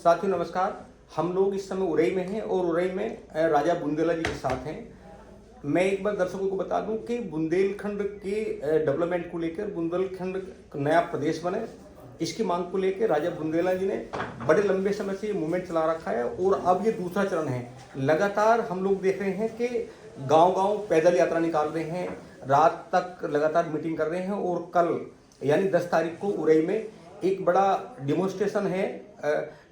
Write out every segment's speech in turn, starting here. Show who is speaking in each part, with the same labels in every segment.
Speaker 1: साथियों नमस्कार। हम लोग इस समय उरई में हैं और उरई में राजा बुंदेला जी के साथ हैं। मैं एक बार दर्शकों को बता दूं कि बुंदेलखंड के डेवलपमेंट को लेकर बुंदेलखंड नया प्रदेश बने, इसकी मांग को लेकर राजा बुंदेला जी ने बड़े लंबे समय से ये मूवमेंट चला रखा है और अब ये दूसरा चरण है। लगातार हम लोग देख रहे हैं कि गांव-गांव पैदल यात्रा निकाल रहे हैं, रात तक लगातार मीटिंग कर रहे हैं और कल यानी 10 तारीख को उरई में एक बड़ा डेमोन्स्ट्रेशन है।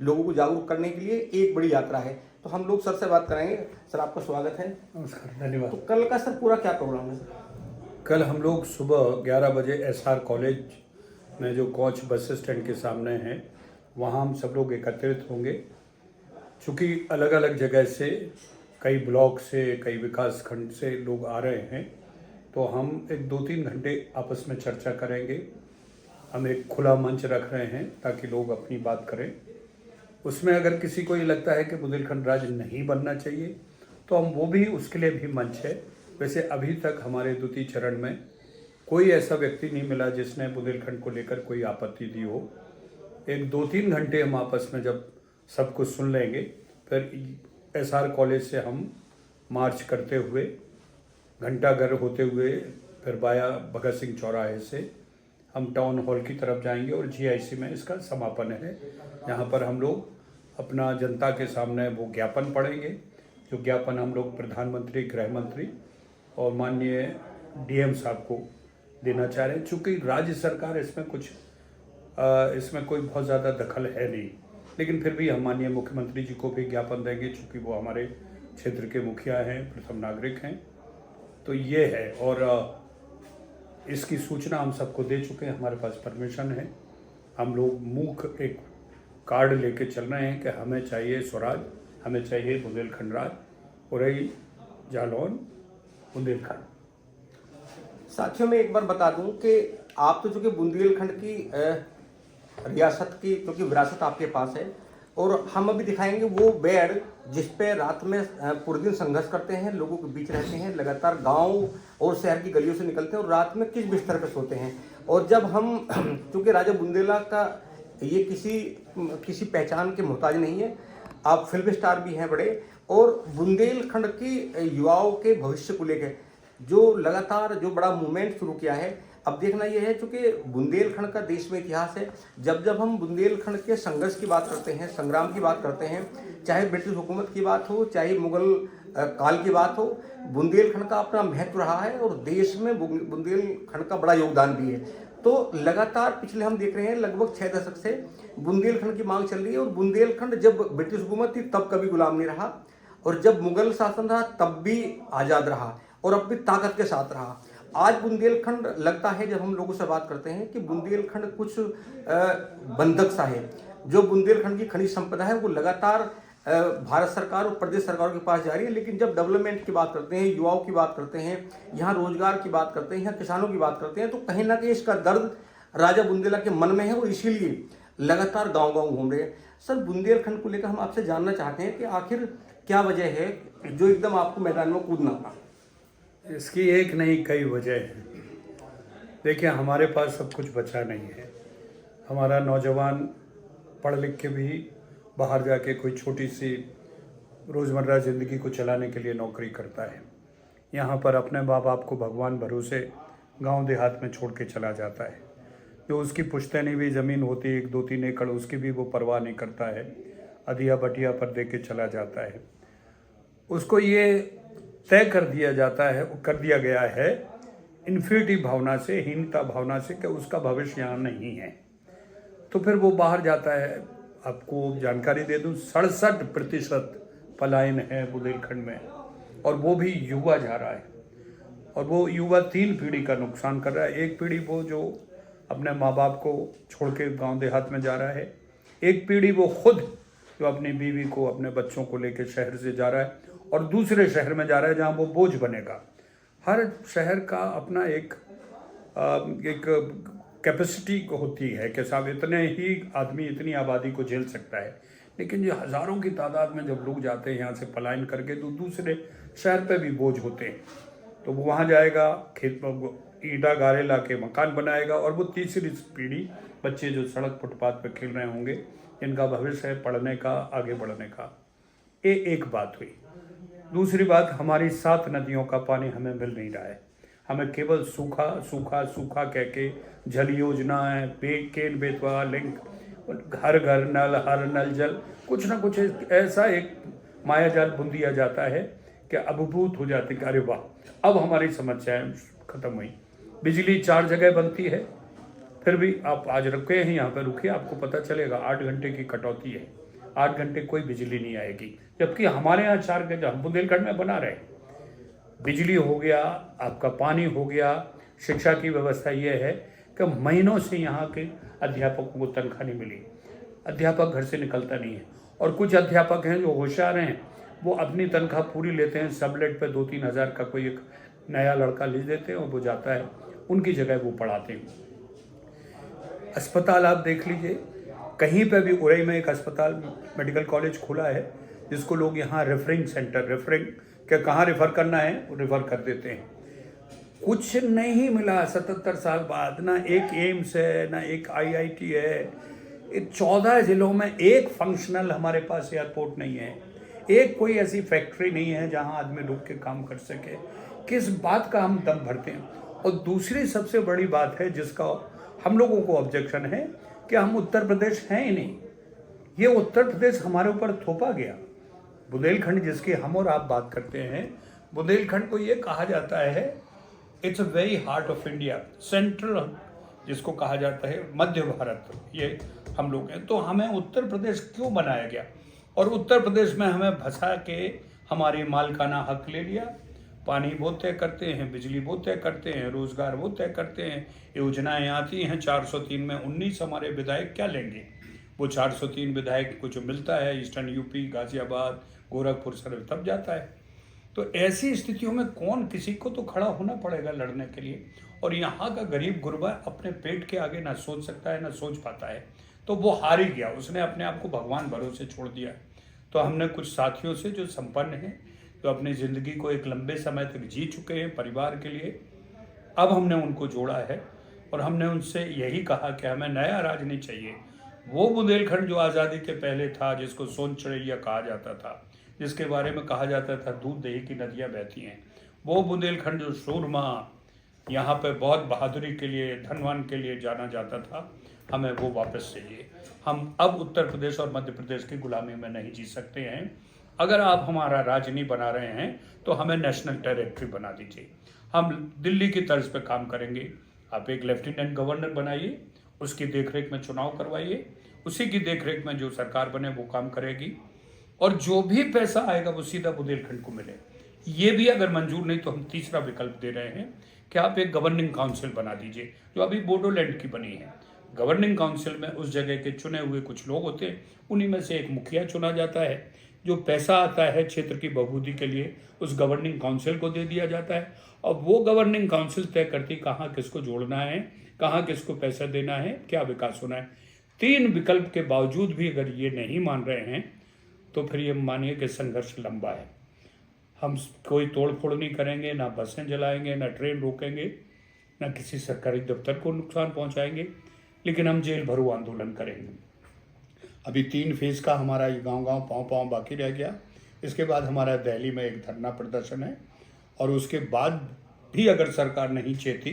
Speaker 1: लोगों को जागरूक करने के लिए एक बड़ी यात्रा है। तो हम लोग सर से बात करेंगे। सर आपका स्वागत है।
Speaker 2: नमस्कार, धन्यवाद।
Speaker 1: तो कल का सर पूरा क्या प्रोग्राम है?
Speaker 2: कल हम लोग सुबह 11 बजे एसआर कॉलेज में जो कोच बस स्टैंड के सामने है वहाँ हम सब लोग एकत्रित होंगे। चूँकि अलग अलग जगह से कई ब्लॉक से कई विकास खंड से लोग आ रहे हैं, तो हम एक 2-3 घंटे आपस में चर्चा करेंगे। हम एक खुला मंच रख रहे हैं ताकि लोग अपनी बात करें। उसमें अगर किसी को ये लगता है कि बुंदेलखंड राज्य नहीं बनना चाहिए तो हम वो भी, उसके लिए भी मंच है। वैसे अभी तक हमारे द्वितीय चरण में कोई ऐसा व्यक्ति नहीं मिला जिसने बुंदेलखंड को लेकर कोई आपत्ति दी हो। एक 2-3 घंटे हम आपस में जब सब कुछ सुन लेंगे, फिर एसआर कॉलेज से हम मार्च करते हुए घंटाघर होते हुए फिर बाया भगत सिंह चौराहे से हम टाउन हॉल की तरफ जाएंगे और जीआईसी में इसका समापन है। यहाँ पर हम लोग अपना जनता के सामने वो ज्ञापन पढ़ेंगे, जो ज्ञापन हम लोग प्रधानमंत्री, गृह मंत्री और माननीय डीएम साहब को देना चाह रहे हैं। चूँकि राज्य सरकार इसमें कोई बहुत ज़्यादा दखल है नहीं, लेकिन फिर भी हम माननीय मुख्यमंत्री जी को भी ज्ञापन देंगे, चूँकि वो हमारे क्षेत्र के मुखिया हैं, प्रथम नागरिक हैं। तो ये है, और इसकी सूचना हम सबको दे चुके हैं, हमारे पास परमिशन है। हम लोग मूक एक कार्ड लेके चल रहे हैं कि हमें चाहिए स्वराज, हमें चाहिए बुंदेलखंड राज, उरई, जालौन, बुंदेलखंड।
Speaker 1: साथियों मैं एक बार बता दूं कि आप तो चूंकि बुंदेलखंड की रियासत की क्योंकि विरासत आपके पास है, और हम अभी दिखाएंगे वो बेड जिस पे रात में पूरे दिन संघर्ष करते हैं, लोगों के बीच रहते हैं, लगातार गांव और शहर की गलियों से निकलते हैं और रात में किस बिस्तर पे सोते हैं। और जब हम चूँकि राजा बुंदेला का ये किसी पहचान के मोहताज नहीं है, आप फिल्म स्टार भी हैं बड़े, और बुंदेलखंड की युवाओं के भविष्य को लेकर जो लगातार जो बड़ा मूवमेंट शुरू किया है। अब देखना यह है चूँकि बुंदेलखंड का देश में इतिहास है। जब जब हम बुंदेलखंड के संघर्ष की बात करते हैं, संग्राम की बात करते हैं, चाहे ब्रिटिश हुकूमत की बात हो, चाहे मुगल काल की बात हो, बुंदेलखंड का अपना महत्व रहा है और देश में बुंदेलखंड का बड़ा योगदान भी है। तो लगातार पिछले हम देख रहे हैं लगभग 6 दशक से बुंदेलखंड की मांग चल रही है। और बुंदेलखंड जब ब्रिटिश हुकूमत थी तब कभी गुलाम नहीं रहा, और जब मुगल शासन रहा तब भी आज़ाद रहा और अब भी ताकत के साथ रहा। आज बुंदेलखंड लगता है, जब हम लोगों से बात करते हैं, कि बुंदेलखंड कुछ बंधक सा है। जो बुंदेलखंड की खनिज संपदा है वो लगातार भारत सरकार और प्रदेश सरकारों के पास जा रही है। लेकिन जब डेवलपमेंट की बात करते हैं, युवाओं की बात करते हैं, यहाँ रोजगार की बात करते हैं, यहाँ किसानों की बात करते हैं, तो कहीं ना कहीं इसका दर्द राजा बुंदेला के मन में है और इसीलिए लगातार गाँव-गाँव घूम रहे हैं। सर, बुंदेलखंड को लेकर हम आपसे जानना चाहते हैं कि आखिर क्या वजह है जो एकदम आपको मैदान में कूदना पड़ा?
Speaker 2: इसकी एक नहीं कई वजह है। देखिए, हमारे पास सब कुछ बचा नहीं है। हमारा नौजवान पढ़ लिख के भी बाहर जाके कोई छोटी सी रोज़मर्रा ज़िंदगी को चलाने के लिए नौकरी करता है। यहाँ पर अपने माँ बाप को भगवान भरोसे गांव देहात में छोड़ के चला जाता है। जो उसकी पुश्तैनी भी ज़मीन होती है 1-2-3 एकड़, उसकी भी वो परवाह नहीं करता है, अधिया बटिया पर दे के चला जाता है। उसको ये तय कर दिया गया है इन्फिनिटी भावना से, हीनता भावना से, कि उसका भविष्य यहाँ नहीं है। तो फिर वो बाहर जाता है। आपको जानकारी दे दूँ, 67% पलायन है बुंदेलखंड में, और वो भी युवा जा रहा है। और वो युवा 3 पीढ़ी का नुकसान कर रहा है। एक पीढ़ी वो जो अपने माँ बाप को छोड़ के गाँव देहात में जा रहा है, एक पीढ़ी वो खुद जो अपनी बीवी को, अपने बच्चों को लेकर शहर से जा रहा है और दूसरे शहर में जा रहा है जहाँ वो बोझ बनेगा। हर शहर का अपना एक कैपेसिटी होती है कि साहब इतने ही आदमी इतनी आबादी को झेल सकता है। लेकिन जो हज़ारों की तादाद में जब लोग जाते हैं यहाँ से पलायन करके, तो दूसरे शहर पे भी बोझ होते हैं। तो वो वहाँ जाएगा, खेत में ईंटा गारे ला के मकान बनाएगा, और वो तीसरी पीढ़ी बच्चे जो सड़क फुटपाथ पे खेल रहे होंगे जिनका भविष्य है पढ़ने का, आगे बढ़ने का। ये एक बात हुई। दूसरी बात, हमारी 7 नदियों का पानी हमें मिल नहीं रहा है। हमें केवल सूखा सूखा सूखा कह के जल योजनाएं, केन बेतवा लिंक, हर घर नल, हर नल जल, कुछ ना कुछ ऐसा एक माया जाल बुन दिया जाता है कि अभिभूत हो जाती कि अरे वाह, अब हमारी समस्याएं खत्म हुई। बिजली 4 जगह बनती है, फिर भी आप आज रुके हैं यहाँ पे, रुकिए, आपको पता चलेगा 8 घंटे की कटौती है। 8 घंटे कोई बिजली नहीं आएगी, जबकि हमारे यहाँ 4 घंटे, हम बुंदेलखंड में बना रहे। बिजली हो गया, आपका पानी हो गया, शिक्षा की व्यवस्था ये है कि महीनों से यहाँ के अध्यापकों को तनख्वाह नहीं मिली। अध्यापक घर से निकलता नहीं है, और कुछ अध्यापक हैं जो होशियार हैं, वो अपनी तनख्वाह पूरी लेते हैं, सबलेट पे 2-3 हज़ार का कोई एक नया लड़का ले देते हैं और वो जाता है, उनकी जगह वो पढ़ाते हैं। अस्पताल आप देख लीजिए, कहीं पे भी, उरई में एक अस्पताल मेडिकल कॉलेज खुला है जिसको लोग यहाँ रेफरिंग सेंटर, रेफरिंग क्या कहाँ रेफ़र करना है वो रेफ़र कर देते हैं। कुछ नहीं मिला 77 साल बाद, ना एक एम्स है, ना एक IIT है। 14 ज़िलों में एक फंक्शनल हमारे पास एयरपोर्ट नहीं है, एक कोई ऐसी फैक्ट्री नहीं है जहां आदमी रुक के काम कर सके। किस बात का हम दम भरते हैं? और दूसरी सबसे बड़ी बात है जिसका हम लोगों को ऑब्जेक्शन है कि हम उत्तर प्रदेश हैं ही नहीं। ये उत्तर प्रदेश हमारे ऊपर थोपा गया। बुंदेलखंड जिसकी हम और आप बात करते हैं, बुंदेलखंड को ये कहा जाता है it's a very heart of India, central जिसको कहा जाता है मध्य भारत, ये हम लोग हैं। तो हमें उत्तर प्रदेश क्यों बनाया गया? और उत्तर प्रदेश में हमें फंसा के हमारी मालकाना हक ले लिया। पानी वो तय करते हैं, बिजली वो तय करते हैं, रोजगार वो तय करते हैं, योजनाएं आती हैं। 403 में 19 हमारे विधायक क्या लेंगे? वो 403 विधायक को जो मिलता है eastern UP, Ghaziabad, Gorakhpur sir तब जाता है। तो ऐसी स्थितियों में कौन, किसी को तो खड़ा होना पड़ेगा लड़ने के लिए। और यहाँ का गरीब गुरबा अपने पेट के आगे ना सोच सकता है, ना सोच पाता है, तो वो हार ही गया। उसने अपने आप को भगवान भरोसे छोड़ दिया। तो हमने कुछ साथियों से जो संपन्न हैं, जो अपनी ज़िंदगी को एक लंबे समय तक जी चुके हैं परिवार के लिए, अब हमने उनको जोड़ा है और हमने उनसे यही कहा कि हमें नया राज नहीं चाहिए। वो बुंदेलखंड जो आज़ादी के पहले था, जिसको सोन चिड़ैया कहा जाता था, जिसके बारे में कहा जाता था दूध दही की नदियाँ बहती हैं, वो बुंदेलखंड जो सूरमा, यहाँ पे बहुत बहादुरी के लिए, धनवान के लिए जाना जाता था, हमें वो वापस चाहिए। हम अब उत्तर प्रदेश और मध्य प्रदेश की गुलामी में नहीं जी सकते हैं। अगर आप हमारा राज्य नहीं बना रहे हैं तो हमें नेशनल टेरिटरी बना दीजिए। हम दिल्ली की तर्ज पे काम करेंगे। आप एक लेफ्टिनेंट गवर्नर बनाइए, उसकी देखरेख में चुनाव करवाइए, उसी की देखरेख में जो सरकार बने वो काम करेगी, और जो भी पैसा आएगा वो सीधा बुंदेलखंड को मिले। ये भी अगर मंजूर नहीं तो हम तीसरा विकल्प दे रहे हैं कि आप एक गवर्निंग काउंसिल बना दीजिए, जो अभी बोडोलैंड की बनी है। गवर्निंग काउंसिल में उस जगह के चुने हुए कुछ लोग होते हैं, उन्हीं में से एक मुखिया चुना जाता है। जो पैसा आता है क्षेत्र की बखूबी के लिए उस गवर्निंग काउंसिल को दे दिया जाता है, और वो गवर्निंग काउंसिल तय करती कहाँ किसको जोड़ना है, कहाँ किसको पैसा देना है, क्या विकास होना है। 3 विकल्प के बावजूद भी अगर ये नहीं मान रहे हैं तो फिर ये मानिए कि संघर्ष लंबा है। हम कोई तोड़ फोड़ नहीं करेंगे, ना बसें जलाएंगे, ना ट्रेन रोकेंगे, ना किसी सरकारी दफ्तर को नुकसान पहुंचाएंगे, लेकिन हम जेल भरो आंदोलन करेंगे। अभी 3 फेज का हमारा ये गांव-गांव पाँव-पाँव बाकी रह गया। इसके बाद हमारा दिल्ली में एक धरना प्रदर्शन है, और उसके बाद भी अगर सरकार नहीं चेती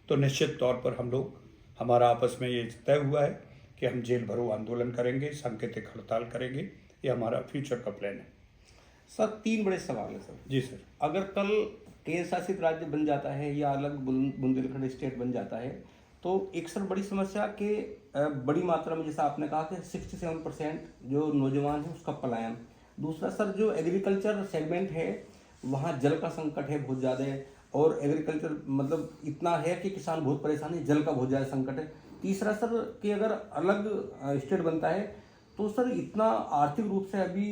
Speaker 2: तो निश्चित तौर पर हम लोग, हमारा आपस में ये तय हुआ है कि हम जेल भरो आंदोलन करेंगे, सांकेतिक हड़ताल करेंगे। ये हमारा फ्यूचर का प्लान है।
Speaker 1: सर 3 बड़े सवाल है सर।
Speaker 2: जी सर।
Speaker 1: अगर कल केंद्र शासित राज्य बन जाता है या अलग बुंदेलखंड स्टेट बन जाता है, तो एक सर बड़ी समस्या कि बड़ी मात्रा में, जैसा आपने कहा कि 67% जो नौजवान है उसका पलायन। दूसरा सर, जो एग्रीकल्चर सेगमेंट है वहाँ जल का संकट है बहुत ज़्यादा, और एग्रीकल्चर मतलब इतना है कि किसान बहुत परेशान है, जल का बहुत ज़्यादा संकट है। तीसरा सर कि अगर अलग स्टेट बनता है तो सर इतना आर्थिक रूप से अभी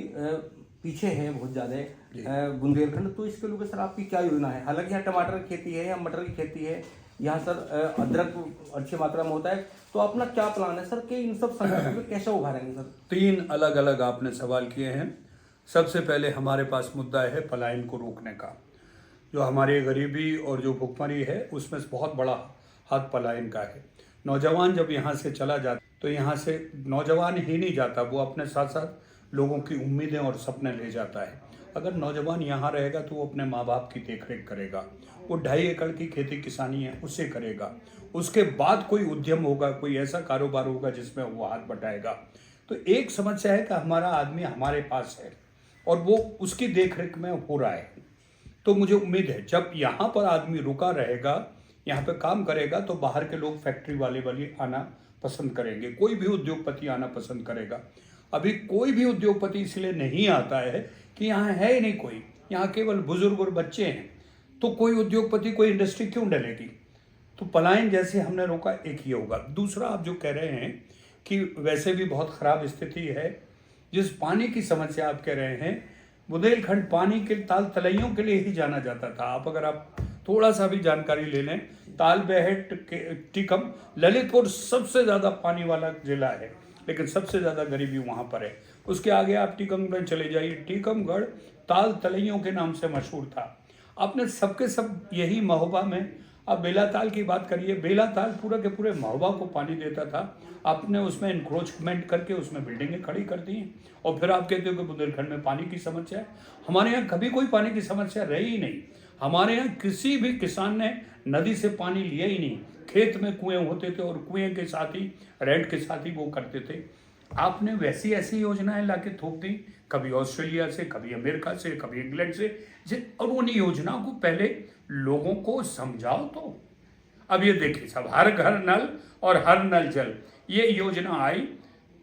Speaker 1: पीछे है बहुत ज़्यादा बुंदेलखंड, तो इसके लिए सर आपकी क्या योजना है? हालांकि यहाँ टमाटर की खेती है या मटर की खेती है, यहाँ सर अदरक अच्छी मात्रा में होता है, तो अपना क्या प्लान है सर कि इन सब संकटों को कैसे उभारेंगे सर?
Speaker 2: 3 अलग अलग आपने सवाल किए हैं। सबसे पहले हमारे पास मुद्दा है पलायन को रोकने का। जो हमारी गरीबी और जो भुखमरी है उसमें बहुत बड़ा हाथ पलायन का है। नौजवान जब यहाँ से चला जाता तो यहाँ से नौजवान ही नहीं जाता, वो अपने साथ साथ लोगों की उम्मीदें और सपने ले जाता है। अगर नौजवान यहाँ रहेगा तो वो अपने माँ बाप की देखरेख करेगा, वो 2.5 एकड़ की खेती किसानी है उसे करेगा, उसके बाद कोई उद्यम होगा, कोई ऐसा कारोबार होगा जिसमें वो हाथ बटाएगा। तो एक समस्या है कि हमारा आदमी हमारे पास है और वो उसकी देखरेख में हो रहा है। तो मुझे उम्मीद है जब यहाँ पर आदमी रुका रहेगा, यहाँ पे काम करेगा, तो बाहर के लोग फैक्ट्री वाले आना पसंद करेंगे, कोई भी उद्योगपति आना पसंद करेगा। अभी कोई भी उद्योगपति इसलिए नहीं आता है कि यहाँ है ही नहीं कोई, यहाँ केवल बुजुर्ग और बच्चे हैं। तो कोई उद्योगपति, कोई इंडस्ट्री क्यों डलेगी? तो पलायन जैसे हमने रोका, एक ये होगा। दूसरा, आप जो कह रहे हैं कि वैसे भी बहुत खराब स्थिति है, जिस पानी की समस्या आप कह रहे हैं, बुंदेलखंड पानी के ताल तलैयों के लिए ही जाना जाता था। अगर आप थोड़ा सा भी जानकारी ले लें, ताल बेहट के टीकम ललितपुर सबसे ज़्यादा पानी वाला जिला है, लेकिन सबसे ज़्यादा गरीबी वहाँ पर है। उसके आगे आप टीकमगढ़ चले जाइए, टीकमगढ़ ताल तलैयों के नाम से मशहूर था। आपने सबके सब यही महोबा में, आप बेलाताल की बात करिए, बेलाताल पूरा के पूरे महोबा को पानी देता था। आपने उसमें इंक्रोचमेंट करके उसमें बिल्डिंगें खड़ी कर दी हैं और फिर आप कहते हो कि बुंदेलखंड में पानी की समस्या है। हमारे यहाँ कभी कोई पानी की समस्या रही ही नहीं। हमारे यहाँ किसी भी किसान ने नदी से पानी लिया ही नहीं, खेत में कुएं होते थे और कुएं के साथ ही, रेंट के साथ ही वो करते थे। आपने वैसी ऐसी योजनाएं लाके थोप दी, कभी ऑस्ट्रेलिया से, कभी अमेरिका से, कभी इंग्लैंड से, और उन योजनाओं को पहले लोगों को समझाओ। तो अब ये देखिए साहब, हर घर नल और हर नल जल, ये योजना आई,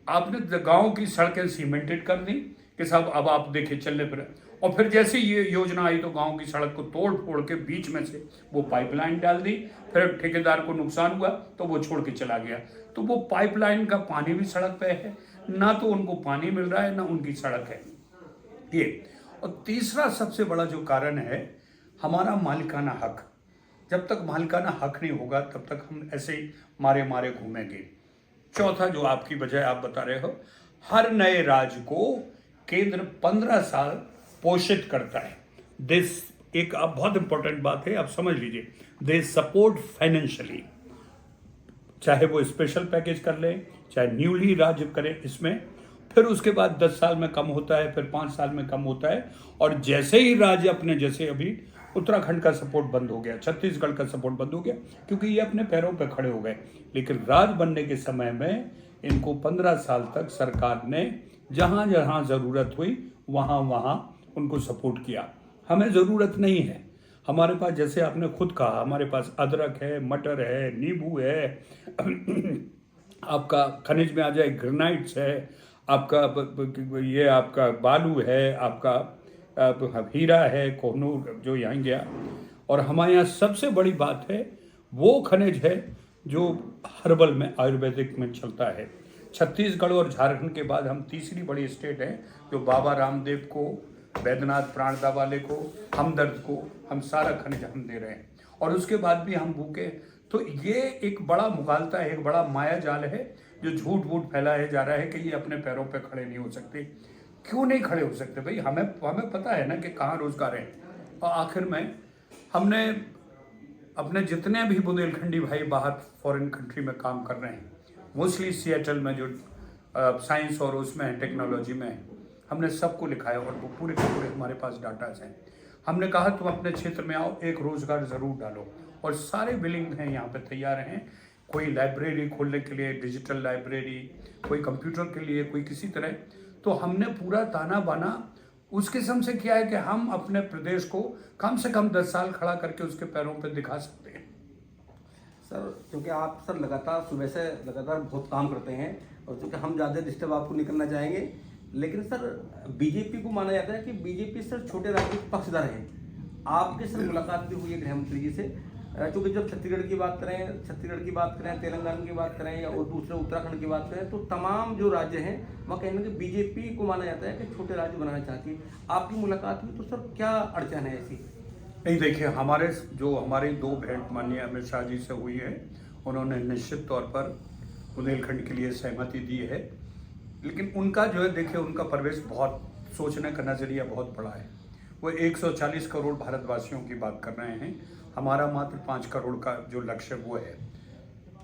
Speaker 2: आपने गांव की सड़कें सीमेंटेड कर दी कि साहब अब आप देखिए चलने पर, और फिर जैसे ये योजना आई तो गांव की सड़क को तोड़ फोड़ के बीच में से वो पाइपलाइन डाल दी। फिर ठेकेदार को नुकसान हुआ तो वो छोड़ के चला गया। तो वो पाइपलाइन का पानी भी सड़क पे है, ना तो उनको पानी मिल रहा है ना उनकी सड़क है ये। और तीसरा सबसे बड़ा जो कारण है, हमारा मालिकाना हक। जब तक मालिकाना हक नहीं होगा तब तक हम ऐसे ही मारे मारे घूमेंगे। चौथा जो आपकी वजह आप बता रहे हो, हर नए राज्य को केंद्र 15 साल पोषित करता है। दिस एक अब बहुत इंपॉर्टेंट बात है, आप समझ लीजिए, दे सपोर्ट फाइनेंशियली, चाहे वो स्पेशल पैकेज कर ले, चाहे न्यूली राज्य करे इसमें, फिर उसके बाद 10 साल में कम होता है, फिर 5 साल में कम होता है। और जैसे ही राज्य अपने, जैसे अभी उत्तराखंड का सपोर्ट बंद हो गया, छत्तीसगढ़ का सपोर्ट बंद हो गया, क्योंकि ये अपने पैरों पे खड़े हो गए। लेकिन राज्य बनने के समय में इनको 15 साल तक सरकार ने जहाँ जहाँ ज़रूरत हुई वहाँ वहाँ उनको सपोर्ट किया। हमें ज़रूरत नहीं है, हमारे पास, जैसे आपने खुद कहा, हमारे पास अदरक है, मटर है, नींबू है, आपका खनिज में आ जाए ग्रेनाइट्स है, आपका ये आपका बालू है, आपका हीरा है, कोहनूर जो यहाँ गया। और हमारे यहाँ सबसे बड़ी बात है वो खनिज है जो हर्बल में, आयुर्वेदिक में चलता है। छत्तीसगढ़ और झारखंड के बाद हम तीसरी बड़ी स्टेट है जो बाबा रामदेव को, वैद्यनाथ प्राणदा वाले को, हमदर्द को, हम सारा खनिज हम दे रहे हैं। और उसके बाद भी हम भूखे। तो ये एक बड़ा मुगालता है, एक बड़ा माया जाल है जो झूठ वूठ फैलाया जा रहा है कि ये अपने पैरों पे खड़े नहीं हो सकते। क्यों नहीं खड़े हो सकते भाई? हमें पता है ना कि कहाँ रोजगार है। और आखिर में हमने अपने जितने भी बुंदेलखंडी भाई बाहर फॉरेन कंट्री में काम कर रहे हैं, मोस्टली सिएटल में जो साइंस और उसमें टेक्नोलॉजी में, हमने सबको लिखा है और वो पूरे के पूरे हमारे पास डाटाज हैं। हमने कहा तुम अपने क्षेत्र में आओ, एक रोजगार ज़रूर डालो, और सारे विलिंग हैं, यहाँ पे तैयार हैं। कोई लाइब्रेरी खोलने के लिए, डिजिटल लाइब्रेरी, कोई कंप्यूटर के लिए, कोई किसी तरह। तो हमने पूरा ताना बाना उस किस्म से किया है कि हम अपने प्रदेश को कम से कम 10 साल खड़ा करके उसके पैरों पर दिखा सकते हैं।
Speaker 1: सर, क्योंकि आप सर लगातार सुबह से लगातार बहुत काम करते हैं, और चूँकि हम ज़्यादा डिस्टर्ब आपको नहीं करना चाहेंगे, लेकिन सर बीजेपी को माना जाता है कि बीजेपी सर छोटे राज्य के पक्षधर है। आपके सर मुलाकात भी हुई है गृह मंत्री जी से, क्योंकि जब छत्तीसगढ़ की बात करें, तेलंगाना की बात करें, या और दूसरे उत्तराखंड की बात करें, तो तमाम जो राज्य हैं वहाँ कहने कि बीजेपी को माना जाता है कि छोटे राज्य बनाना चाहती है। आपकी मुलाकात हुई तो सर क्या अड़चन है ऐसी?
Speaker 2: नहीं, देखिए, हमारी 2 भेंट माननीय अमित शाह जी से हुई है। उन्होंने निश्चित तौर पर बुंदेलखंड के लिए सहमति दी है, लेकिन उनका जो है, देखिए, उनका प्रवेश, बहुत सोचने का नज़रिया बहुत बड़ा है। वो 140 करोड़ भारतवासियों की बात कर रहे हैं, हमारा मात्र 5 करोड़ का जो लक्ष्य वो है।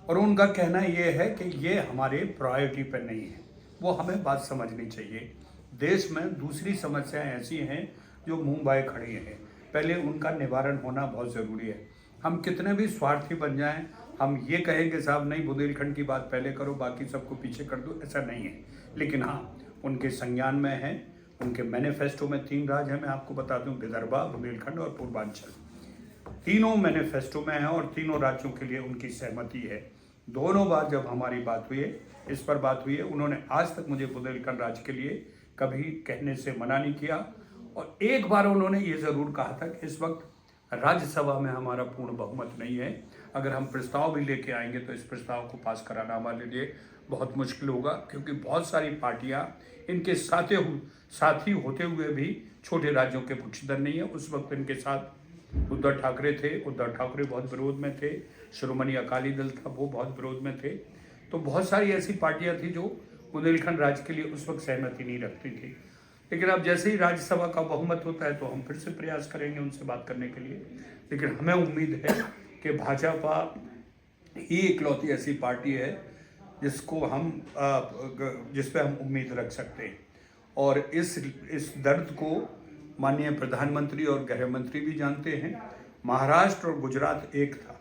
Speaker 2: और उनका कहना ये है कि ये हमारे प्रायोरिटी पर नहीं है। वो हमें बात समझनी चाहिए। देश में दूसरी समस्याएं ऐसी हैं जो मुंह बाए खड़ी हैं, पहले उनका निवारण होना बहुत ज़रूरी है। हम कितने भी स्वार्थी बन जाएं, हम ये कहें कि साहब नहीं बुंदेलखंड की बात पहले करो बाकी सबको पीछे कर दो, ऐसा नहीं है। लेकिन हाँ, उनके संज्ञान में है, उनके मैनिफेस्टो में 3 राज्य हैं, मैं आपको बता दूं, विदर्भा, बुंदेलखंड और पूर्वांचल। तीनों मैनिफेस्टो में हैं और तीनों राज्यों के लिए उनकी सहमति है। दोनों बार जब हमारी बात हुई है, इस पर बात हुई है, उन्होंने आज तक मुझे बुंदेलखंड राज्य के लिए कभी कहने से मना नहीं किया। और एक बार उन्होंने ये ज़रूर कहा था कि इस वक्त राज्यसभा में हमारा पूर्ण बहुमत नहीं है, अगर हम प्रस्ताव भी लेके आएंगे तो इस प्रस्ताव को पास कराना हमारे लिए बहुत मुश्किल होगा, क्योंकि बहुत सारी पार्टियां इनके साथी होते हुए भी छोटे राज्यों के पक्षधर नहीं है। उस वक्त इनके साथ उद्धव ठाकरे थे, उद्धव ठाकरे बहुत विरोध में थे, श्रोमणी अकाली दल था वो बहुत विरोध में थे। तो बहुत सारी ऐसी पार्टियां थी जो बुंदेलखंड राज्य के लिए उस वक्त सहमति नहीं रखती थी। लेकिन अब जैसे ही राज्यसभा का बहुमत होता है तो हम फिर से प्रयास करेंगे उनसे बात करने के लिए। लेकिन हमें उम्मीद है कि भाजपा ही इकलौती ऐसी पार्टी है जिस पे हम उम्मीद रख सकते हैं। और इस दर्द को माननीय प्रधानमंत्री और गृह मंत्री भी जानते हैं। महाराष्ट्र और गुजरात एक था,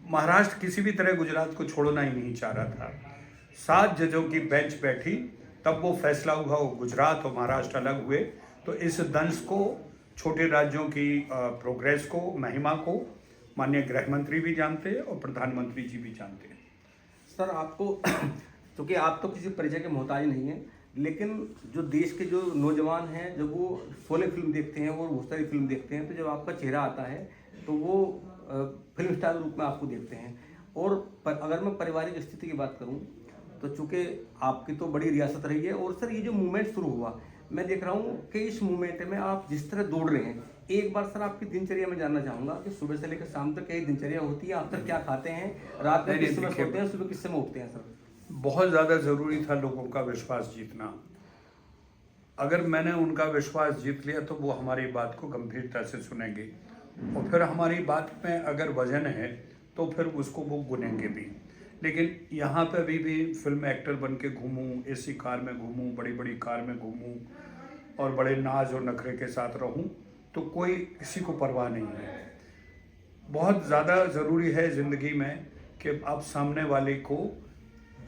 Speaker 2: महाराष्ट्र किसी भी तरह गुजरात को छोड़ना ही नहीं चाह रहा था। 7 जजों की बेंच बैठी, तब वो फैसला हुआ, वो गुजरात और महाराष्ट्र अलग हुए। तो इस दंश को, छोटे राज्यों की प्रोग्रेस को, महिमा को माननीय गृह मंत्री भी जानते हैं और प्रधानमंत्री जी भी जानते हैं।
Speaker 1: सर आपको क्योंकि आप तो किसी परिचय के मोहताज नहीं हैं, लेकिन जो देश के जो नौजवान हैं जब वो शोले फिल्म देखते हैं और बहुत सारी फिल्म देखते हैं तो जब आपका चेहरा आता है तो वो फिल्म स्टार रूप में आपको देखते हैं। और अगर मैं पारिवारिक स्थिति की बात करूं तो चूँकि आपकी तो बड़ी रियासत रही है, और सर ये जो मूवमेंट शुरू हुआ, मैं देख रहा हूँ कि इस मूवमेंट में आप जिस तरह दौड़ रहे हैं, एक बार सर आपकी दिनचर्या में जानना चाहूँगा कि सुबह से लेकर शाम तक यही दिनचर्या होती है, आप तक क्या खाते हैं, रात में किस समय सोते हैं, सुबह किस समय उठते हैं? सर
Speaker 2: बहुत ज़्यादा ज़रूरी था लोगों का विश्वास जीतना। अगर मैंने उनका विश्वास जीत लिया तो वो हमारी बात को गंभीरता से सुनेंगे, और फिर हमारी बात में अगर वजन है तो फिर उसको वो गुनेंगे भी। लेकिन यहाँ पे अभी भी फिल्म एक्टर बन के घूमूँ, एसी कार में घूमूँ, बड़ी बड़ी कार में घूमूँ और बड़े नाज और नखरे के साथ रहूँ, तो कोई किसी को परवाह नहीं है। बहुत ज़्यादा ज़रूरी है ज़िंदगी में कि आप सामने वाले को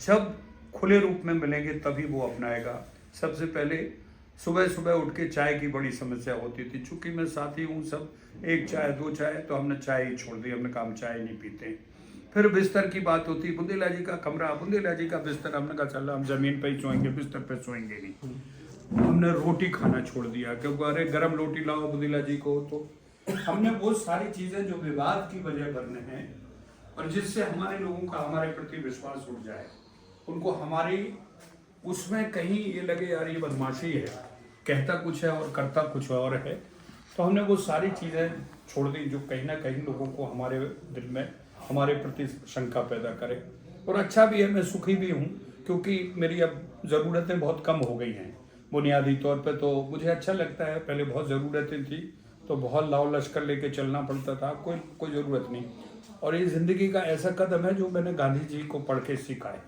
Speaker 2: जब खुले रूप में मिलेंगे तभी वो अपनाएगा। सबसे पहले सुबह सुबह उठ के चाय की बड़ी समस्या होती थी। चूँकि मैं साथी हूँ, सब 1 चाय 2 चाय, तो हमने चाय ही छोड़ दी, हमने कहा हम चाय नहीं पीते। फिर बिस्तर की बात होती, बुंदेला जी का कमरा, बुंदेला जी का बिस्तर, हमने कहा चल हम ज़मीन पर ही सोएंगे, बिस्तर पर सोएंगे नहीं। हमने रोटी खाना छोड़ दिया, क्योंकि अरे गर्म रोटी लाओ बुंदेला जी को। तो हमने वो सारी चीज़ें जो विवाद की वजह बनने हैं और जिससे हमारे लोगों का हमारे प्रति विश्वास उठ जाए, उनको हमारी उसमें कहीं ये लगे यार ये बदमाशी है, कहता कुछ है और करता कुछ और है, तो हमने वो सारी चीज़ें छोड़ दी जो कहीं ना कहीं लोगों को हमारे दिल में हमारे प्रति शंका पैदा करे। और अच्छा भी है, मैं सुखी भी हूँ, क्योंकि मेरी अब ज़रूरतें बहुत कम हो गई हैं बुनियादी तौर पे। तो मुझे अच्छा लगता है, पहले बहुत ज़रूरतें थी तो बहुत लाव लश्कर लेके चलना पड़ता था, कोई ज़रूरत नहीं। और ये ज़िंदगी का ऐसा कदम है जो मैंने गांधी जी को पढ़ के सीखा है।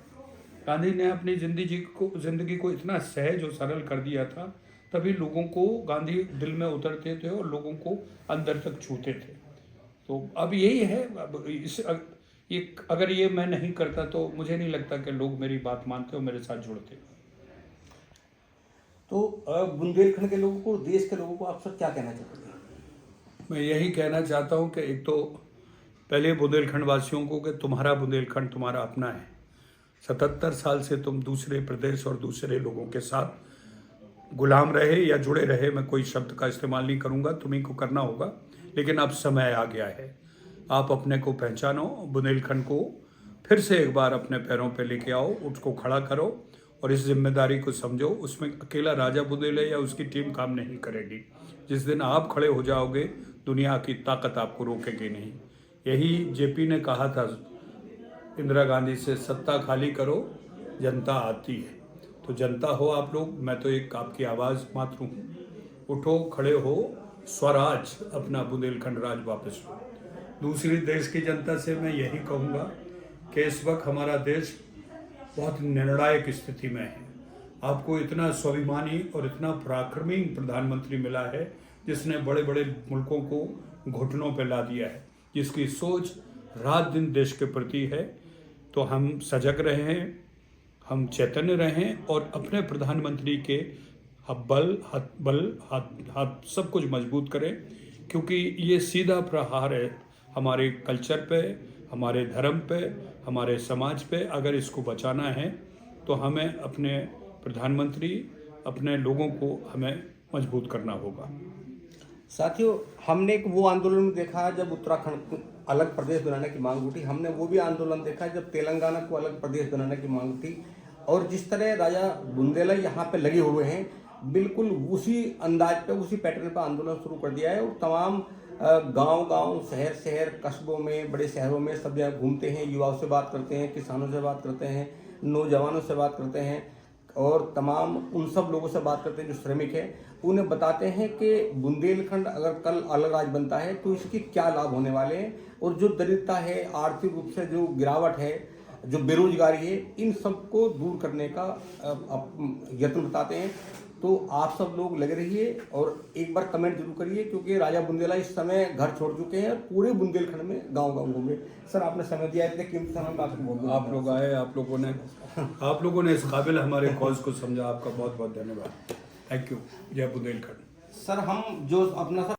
Speaker 2: गांधी ने अपनी ज़िंदगी को इतना सहज और सरल कर दिया था, तभी लोगों को गांधी दिल में उतरते थे और लोगों को अंदर तक छूते थे। तो अब यही है, अगर ये मैं नहीं करता तो मुझे नहीं लगता कि लोग मेरी बात मानते और मेरे साथ जुड़ते।
Speaker 1: तो बुंदेलखंड के लोगों को, देश के लोगों को आप सब क्या कहना चाहते हैं?
Speaker 2: मैं यही कहना चाहता हूँ कि एक तो पहले बुंदेलखंड वासियों को कि तुम्हारा बुंदेलखंड तुम्हारा अपना है। 77 साल से तुम दूसरे प्रदेश और दूसरे लोगों के साथ गुलाम रहे या जुड़े रहे, मैं कोई शब्द का इस्तेमाल नहीं करूँगा, तुम्हीं को करना होगा। लेकिन अब समय आ गया है, आप अपने को पहचानो, बुंदेलखंड को फिर से एक बार अपने पैरों पे लेके आओ, उसको खड़ा करो और इस जिम्मेदारी को समझो। उसमें अकेला राजा बुंदेले या उसकी टीम काम नहीं करेगी। जिस दिन आप खड़े हो जाओगे, दुनिया की ताकत आपको रोकेगी नहीं। यही जेपी ने कहा था इंदिरा गांधी से, सत्ता खाली करो जनता आती है। तो जनता हो आप लोग, मैं तो एक आपकी आवाज़ मात्र हूँ। उठो, खड़े हो, स्वराज अपना बुंदेलखंड राज वापस लो। दूसरी देश की जनता से मैं यही कहूँगा कि इस वक्त हमारा देश बहुत निर्णायक स्थिति में है। आपको इतना स्वाभिमानी और इतना पराक्रमी प्रधानमंत्री मिला है जिसने बड़े बड़े मुल्कों को घुटनों पर ला दिया है, जिसकी सोच रात दिन देश के प्रति है। तो हम सजग रहें, हम चैतन्य रहें और अपने प्रधानमंत्री के हाथ सब कुछ मजबूत करें, क्योंकि ये सीधा प्रहार है हमारे कल्चर पे, हमारे धर्म पे, हमारे समाज पे। अगर इसको बचाना है तो हमें अपने प्रधानमंत्री, अपने लोगों को हमें मजबूत करना होगा।
Speaker 1: साथियों, हमने एक वो आंदोलन देखा जब उत्तराखंड को अलग प्रदेश बनाने की मांग उठी, हमने वो भी आंदोलन देखा जब तेलंगाना को अलग प्रदेश बनाने की मांग उठी। और जिस तरह राजा बुंदेला यहाँ पे लगे हुए हैं, बिल्कुल उसी अंदाज पे, उसी पैटर्न पे आंदोलन शुरू कर दिया है। और तमाम गांव-गांव, शहर-शहर, कस्बों में, बड़े शहरों में सब जगह घूमते हैं, युवाओं से बात करते हैं, किसानों से बात करते हैं, नौजवानों से बात करते हैं और तमाम उन सब लोगों से बात करते हैं जो श्रमिक हैं। उन्हें बताते हैं कि बुंदेलखंड अगर कल अलग राज्य बनता है तो इसके क्या लाभ होने वाले हैं, और जो दरिद्रता है, आर्थिक रूप से जो गिरावट है, जो बेरोजगारी है, इन सबको दूर करने का यत्न बताते हैं। तो आप सब लोग लगे रहिए और एक बार कमेंट जरूर करिए, क्योंकि राजा बुंदेला इस समय घर छोड़ चुके हैं और पूरे बुंदेलखंड में गांव-गांव घूमे। सर, आपने समय दिया, इतने कीमती समय में आपको बहुत
Speaker 2: आप लोग आए, आप लोगों ने इस काबिल हमारे कॉज को समझा। आपका बहुत बहुत धन्यवाद। Thank you. जय बुंदेलखंड।
Speaker 1: सर, हम जो अपना